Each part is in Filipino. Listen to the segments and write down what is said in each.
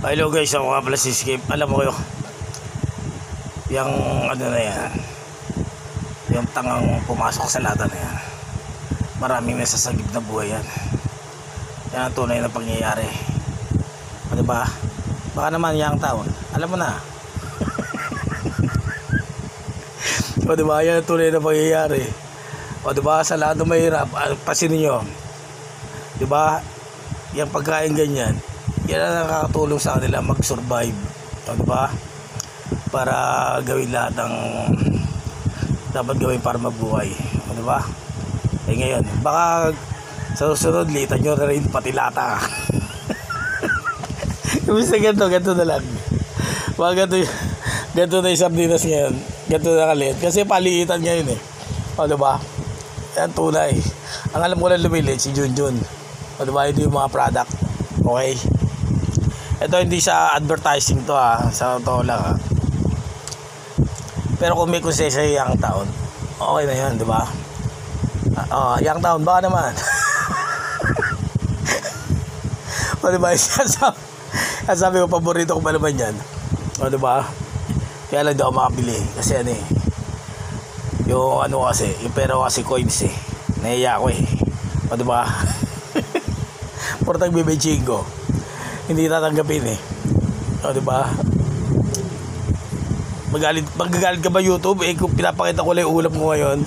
Hello guys, ako nga pala si Skip. Alam mo kayo, yung ano na yan, yung tangang pumasok sa lata na yan, maraming nasasagip na buhay yan. Yan ang tunay na pangyayari. O diba? Baka naman yung taon, alam mo na. O diba? Yan ang tunay na pangyayari. O diba? Sa lahat ng mahirap, pasinin nyo, diba? Yung pagkain ganyan, yan ang nakakatulong sa kanila mag-survive, diba? Para gawin lahat ng dapat gawin para mabuhay, diba? Eh ngayon, baka sa susunod litan nyo na rin pati lata. Ibig sa ganito na lang. Baka ganito na yung sardinas ngayon, ganito na kalit, kasi paliitan ngayon eh, diba? Yan tunay. Ang alam ko lang lumilit si Junjun, diba? Hindi yung mga product, okay? Ito hindi sa advertising to sa totoo lang Pero kung may konsensya yung taon, okay na yan, di ba? Yung taon, baka naman. O di ba? Sabi ko, paborito ko pa naman yan. O di ba? Kaya lang di ako makabili. Kasi ano eh, yung ano kasi, yung pera kasi coins eh. Nahiya ko eh. O di ba? Portang bibigyan ko. Hindi tatanggapin eh. O diba? Magagalit ka ba YouTube? Eh kung pinapakita ko lang yung ulam ko ngayon.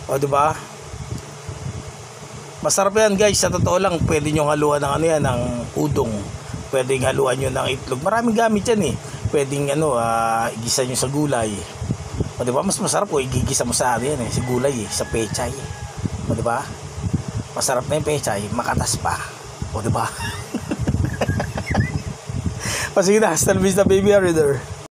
O diba? Masarap yan guys. Sa totoo lang, pwede nyo haluan ng ano yan, ng udong. Pwedeng haluan nyo ng itlog. Maraming gamit yan eh. Pwedeng igisa nyo sa gulay. O diba? Mas masarap po igigisa mo sa ano yan eh, sa gulay eh, sa pechay. O diba? Masarap na yung pechay, makatas pa. O diba? Sige na, hasta la vista baby, reader.